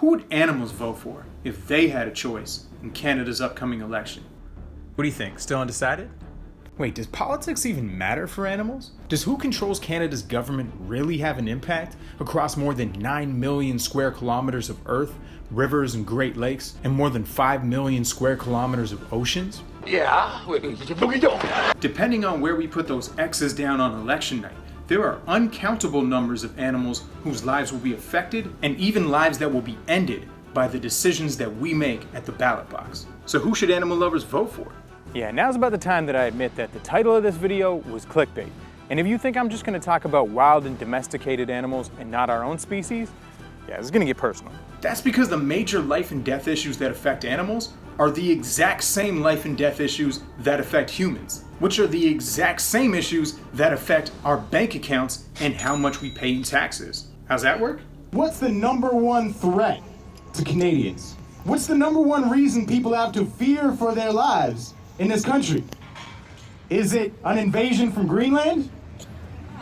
Who would animals vote for if they had a choice in Canada's upcoming election? What do you think? Still undecided? Wait, does politics even matter for animals? Does who controls Canada's government really have an impact across more than 9 million square kilometers of earth, rivers and Great Lakes, and more than 5 million square kilometers of oceans? Yeah, Depending on where we put those X's down on election night, there are uncountable numbers of animals whose lives will be affected and even lives that will be ended by the decisions that we make at the ballot box. So who should animal lovers vote for? Yeah, now's about the time that I admit that the title of this video was clickbait. And if you think I'm just gonna talk about wild and domesticated animals and not our own species, yeah, it's gonna get personal. That's because the major life and death issues that affect animals are the exact same life and death issues that affect humans, which are the exact same issues that affect our bank accounts and how much we pay in taxes. How's that work? What's the number one threat to Canadians? What's the number one reason people have to fear for their lives in this country? Is it an invasion from Greenland?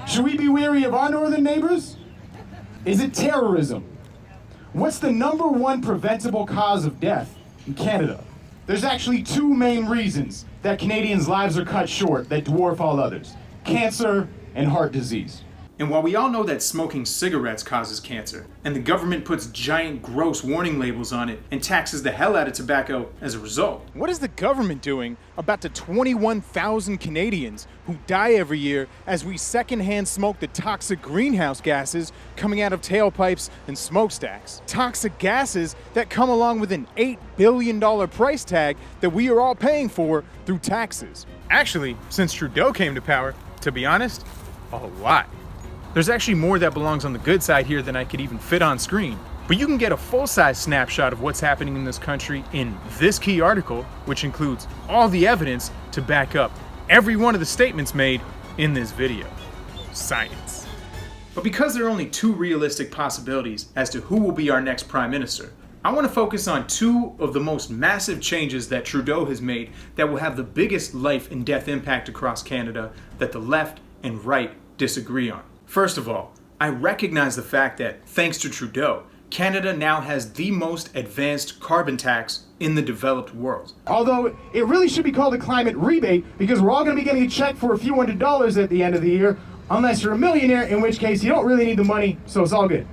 Should we be wary of our northern neighbors? Is it terrorism? What's the number one preventable cause of death in Canada? There's actually two main reasons that Canadians' lives are cut short that dwarf all others: cancer and heart disease. And while we all know that smoking cigarettes causes cancer, and the government puts giant gross warning labels on it and taxes the hell out of tobacco as a result, What is the government doing about the 21,000 Canadians who die every year as we secondhand smoke the toxic greenhouse gases coming out of tailpipes and smokestacks? Toxic gases that come along with an $8 billion price tag that we are all paying for through taxes. Actually, since Trudeau came to power, to be honest, a lot. There's actually more that belongs on the good side here than I could even fit on screen. But you can get a full-size snapshot of what's happening in this country in this key article, which includes all the evidence to back up every one of the statements made in this video. Science. but because there are only two realistic possibilities as to who will be our next prime minister, I want to focus on two of the most massive changes that Trudeau has made that will have the biggest life and death impact across Canada that the left and right disagree on. First of all, I recognize the fact that, thanks to Trudeau, Canada now has the most advanced carbon tax in the developed world. Although it really should be called a climate rebate, because we're all going to be getting a check for a few $100s at the end of the year, unless you're a millionaire, in which case you don't really need the money, so it's all good.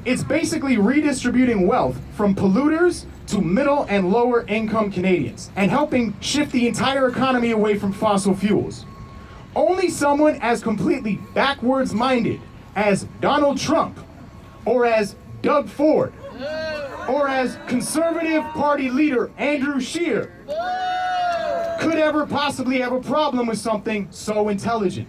It's basically redistributing wealth from polluters to middle and lower income Canadians and helping shift the entire economy away from fossil fuels. Only someone as completely backwards minded as Donald Trump, or as Doug Ford, or as Conservative Party leader Andrew Scheer could ever possibly have a problem with something so intelligent.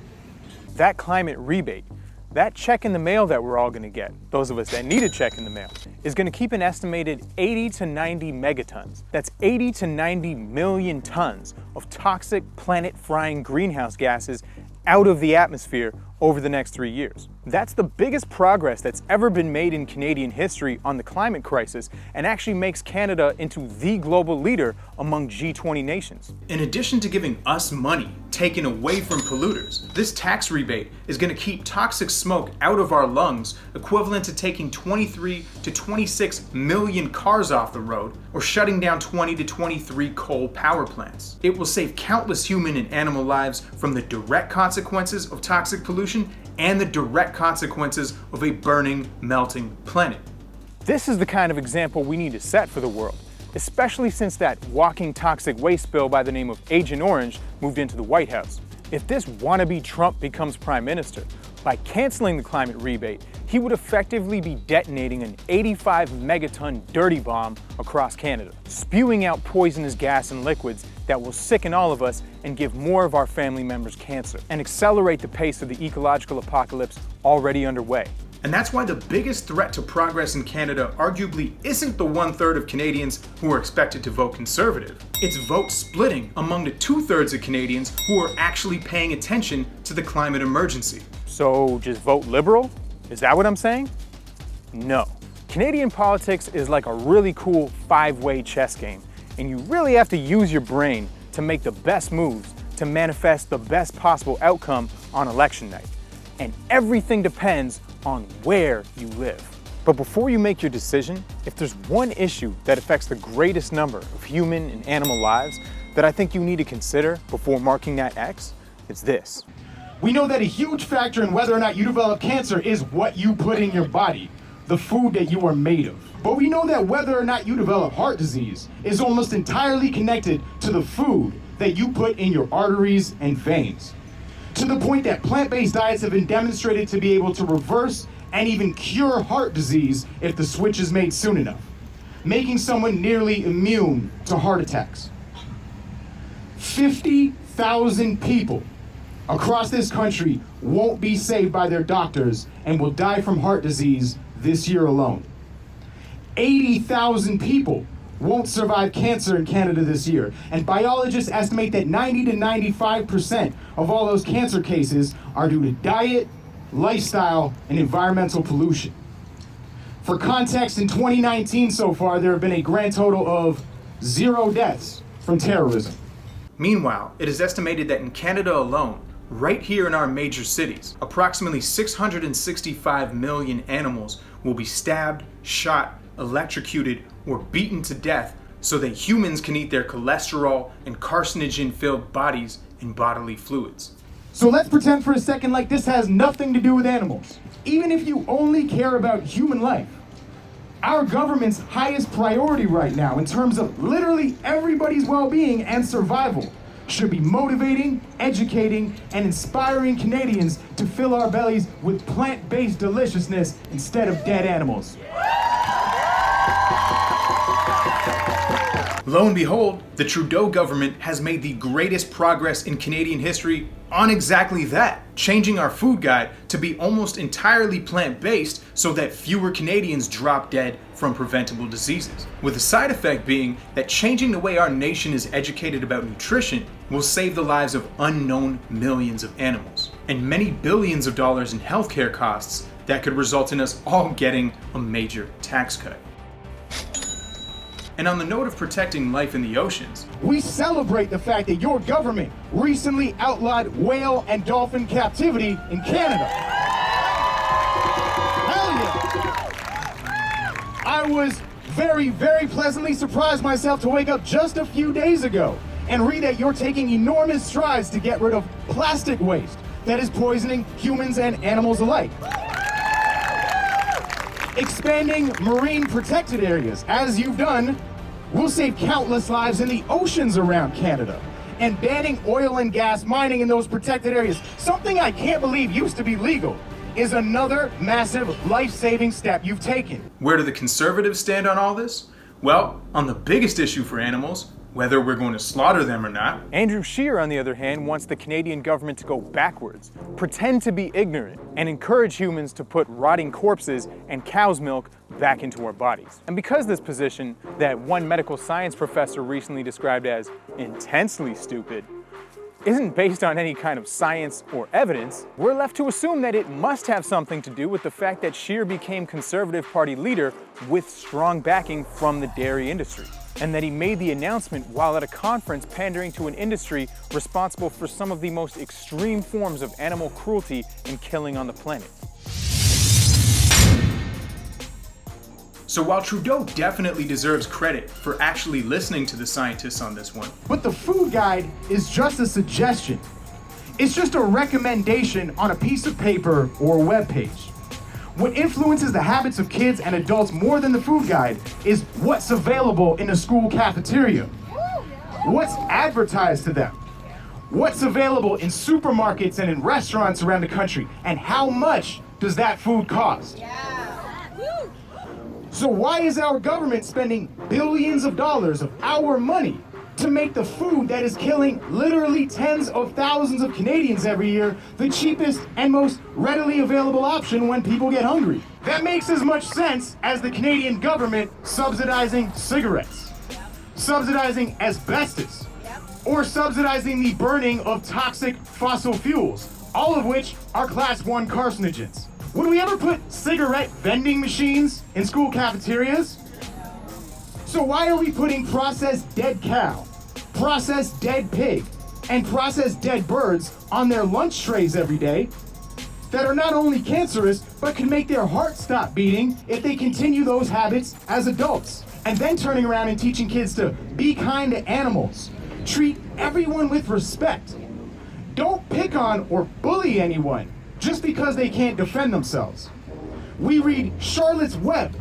That climate rebate, that check in the mail that we're all gonna get, those of us that need a check in the mail, is gonna keep an estimated 80 to 90 megatons. That's 80 to 90 million tons of toxic planet-frying greenhouse gases out of the atmosphere over the next 3 years. That's the biggest progress that's ever been made in Canadian history on the climate crisis, and actually makes Canada into the global leader among G20 nations. In addition to giving us money taken away from polluters, this tax rebate is going to keep toxic smoke out of our lungs, equivalent to taking 23 to 26 million cars off the road, or shutting down 20 to 23 coal power plants. It will save countless human and animal lives from the direct consequences of toxic pollution and the direct consequences of a burning, melting planet. This is the kind of example we need to set for the world, especially since that walking toxic waste bill by the name of Agent Orange moved into the White House. If this wannabe Trump becomes prime minister, by canceling the climate rebate, he would effectively be detonating an 85 megaton dirty bomb across Canada, spewing out poisonous gas and liquids that will sicken all of us and give more of our family members cancer, and accelerate the pace of the ecological apocalypse already underway. And that's why the biggest threat to progress in Canada arguably isn't the 1/3 of Canadians who are expected to vote Conservative. It's vote splitting among the 2/3 of Canadians who are actually paying attention to the climate emergency. So just vote Liberal? Is that what I'm saying? No. Canadian politics is like a really cool five-way chess game, and you really have to use your brain to make the best moves to manifest the best possible outcome on election night. And everything depends on where you live. But before you make your decision, if there's one issue that affects the greatest number of human and animal lives that I think you need to consider before marking that X, it's this. We know that a huge factor in whether or not you develop cancer is what you put in your body, the food that you are made of. But we know that whether or not you develop heart disease is almost entirely connected to the food that you put in your arteries and veins. To the point that plant-based diets have been demonstrated to be able to reverse and even cure heart disease if the switch is made soon enough, making someone nearly immune to heart attacks. 50,000 people across this country won't be saved by their doctors and will die from heart disease this year alone. 80,000 people won't survive cancer in Canada this year, and biologists estimate that 90 to 95% of all those cancer cases are due to diet, lifestyle, and environmental pollution. For context, in 2019 so far, there have been a grand total of 0 deaths from terrorism. Meanwhile, it is estimated that in Canada alone, right here in our major cities, approximately 665 million animals will be stabbed, shot, electrocuted, or beaten to death so that humans can eat their cholesterol and carcinogen-filled bodies and bodily fluids. So let's pretend for a second like this has nothing to do with animals. Even if you only care about human life, our government's highest priority right now in terms of literally everybody's well-being and survival should be motivating, educating, and inspiring Canadians to fill our bellies with plant-based deliciousness instead of dead animals. Lo and behold, the Trudeau government has made the greatest progress in Canadian history on exactly that, changing our food guide to be almost entirely plant-based so that fewer Canadians drop dead from preventable diseases. With the side effect being that changing the way our nation is educated about nutrition will save the lives of unknown millions of animals, and many billions of dollars in healthcare costs that could result in us all getting a major tax cut. And on the note of protecting life in the oceans, we celebrate the fact that your government recently outlawed whale and dolphin captivity in Canada. Hell yeah! I was very, very pleasantly surprised myself to wake up just a few days ago and read that you're taking enormous strides to get rid of plastic waste that is poisoning humans and animals alike. Expanding marine protected areas, as you've done, will save countless lives in the oceans around Canada. And banning oil and gas mining in those protected areas, something I can't believe used to be legal, is another massive life-saving step you've taken. Where do the Conservatives stand on all this? Well, on the biggest issue for animals, whether we're going to slaughter them or not. Andrew Scheer, on the other hand, wants the Canadian government to go backwards, pretend to be ignorant, and encourage humans to put rotting corpses and cow's milk back into our bodies. And because this position, that one medical science professor recently described as intensely stupid, isn't based on any kind of science or evidence, we're left to assume that it must have something to do with the fact that Scheer became Conservative Party leader with strong backing from the dairy industry, and that he made the announcement while at a conference pandering to an industry responsible for some of the most extreme forms of animal cruelty and killing on the planet. So while Trudeau definitely deserves credit for actually listening to the scientists on this one, but the food guide is just a suggestion. It's just a recommendation on a piece of paper or a web page. What influences the habits of kids and adults more than the food guide is what's available in a school cafeteria. What's advertised to them? What's available in supermarkets and in restaurants around the country? And how much does that food cost? So why is our government spending billions of dollars of our money to make the food that is killing literally tens of thousands of Canadians every year the cheapest and most readily available option when people get hungry? That makes as much sense as the Canadian government subsidizing cigarettes, subsidizing asbestos, or subsidizing the burning of toxic fossil fuels, all of which are Class 1 carcinogens. Would we ever put cigarette vending machines in school cafeterias? So why are we putting processed dead cow, processed dead pig, and processed dead birds on their lunch trays every day that are not only cancerous, but can make their heart stop beating if they continue those habits as adults. And then turning around and teaching kids to be kind to animals, treat everyone with respect. Don't pick on or bully anyone just because they can't defend themselves. We read Charlotte's Web,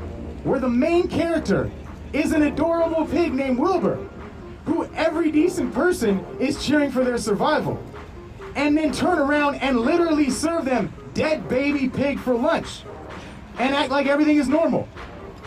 where the main character is an adorable pig named Wilbur, who every decent person is cheering for their survival, and then turn around and literally serve them dead baby pig for lunch and act like everything is normal.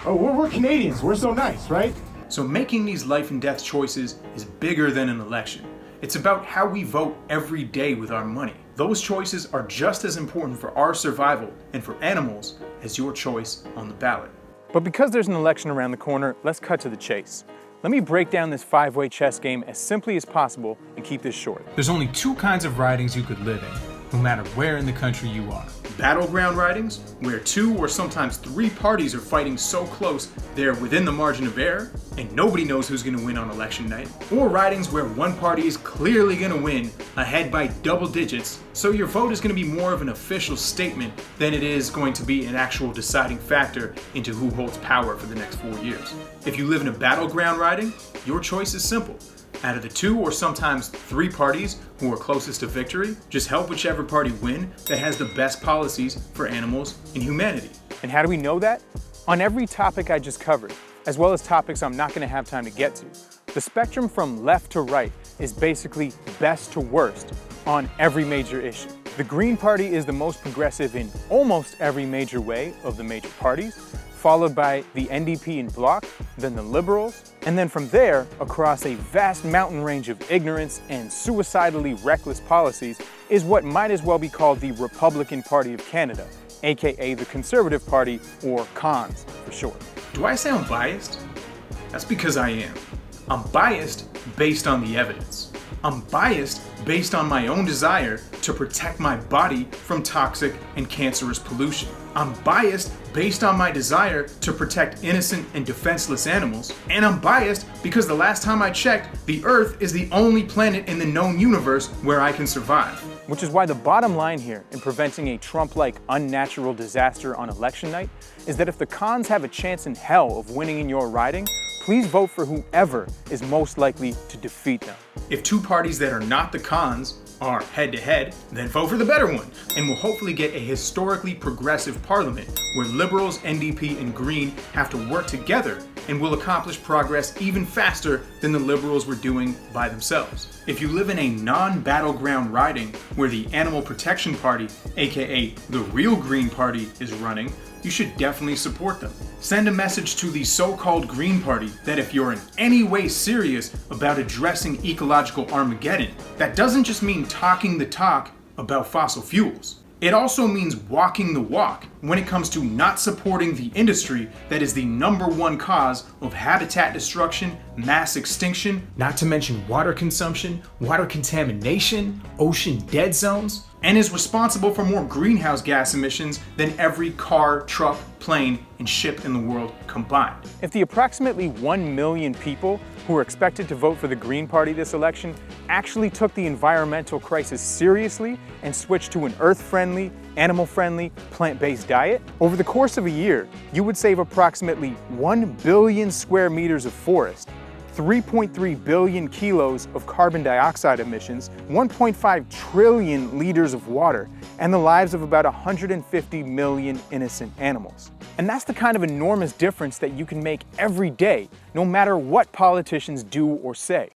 Oh, we're Canadians, we're so nice, right? So making these life and death choices is bigger than an election. It's about how we vote every day with our money. Those choices are just as important for our survival and for animals as your choice on the ballot. But because there's an election around the corner, let's cut to the chase. Let me break down this five-way chess game as simply as possible and keep this short. There's only two kinds of ridings you could live in, no matter where in the country you are. Battleground ridings, where 2 or sometimes 3 parties are fighting so close they're within the margin of error, and nobody knows who's going to win on election night. Or ridings where one party is clearly going to win, ahead by double digits, so your vote is going to be more of an official statement than it is going to be an actual deciding factor into who holds power for the next 4 years. If you live in a battleground riding, your choice is simple. Out of the 2 or sometimes 3 parties who are closest to victory, just help whichever party win that has the best policies for animals and humanity. And how do we know that? On every topic I just covered, as well as topics I'm not going to have time to get to, the spectrum from left to right is basically best to worst on every major issue. The Green Party is the most progressive in almost every major way of the major parties, followed by the NDP and Bloc, then the Liberals, and then from there, across a vast mountain range of ignorance and suicidally reckless policies, is what might as well be called the Republican Party of Canada, aka the Conservative Party, or Cons for short. Do I sound biased? That's because I am. I'm biased based on the evidence. I'm biased based on my own desire to protect my body from toxic and cancerous pollution. I'm biased based on my desire to protect innocent and defenseless animals. And I'm biased because the last time I checked, the Earth is the only planet in the known universe where I can survive. Which is why the bottom line here in preventing a Trump-like unnatural disaster on election night is that if the Cons have a chance in hell of winning in your riding, please vote for whoever is most likely to defeat them. If 2 parties that are not the Cons are head-to-head, then vote for the better one, and we'll hopefully get a historically progressive parliament where Liberals, NDP, and Green have to work together and will accomplish progress even faster than the Liberals were doing by themselves. If you live in a non-battleground riding where the Animal Protection Party, aka the real Green Party, is running, you should definitely support them. Send a message to the so-called Green Party that if you're in any way serious about addressing ecological Armageddon, that doesn't just mean talking the talk about fossil fuels. It also means walking the walk when it comes to not supporting the industry that is the #1 cause of habitat destruction, mass extinction, Not to mention water consumption, water contamination, ocean dead zones. and is responsible for more greenhouse gas emissions than every car, truck, plane, and ship in the world combined. If the approximately 1 million people who are expected to vote for the Green Party this election actually took the environmental crisis seriously and switched to an earth-friendly, animal-friendly, plant-based diet, over the course of a year, you would save approximately 1 billion square meters of forest, 3.3 billion kilos of carbon dioxide emissions, 1.5 trillion liters of water, and the lives of about 150 million innocent animals. And that's the kind of enormous difference that you can make every day, no matter what politicians do or say.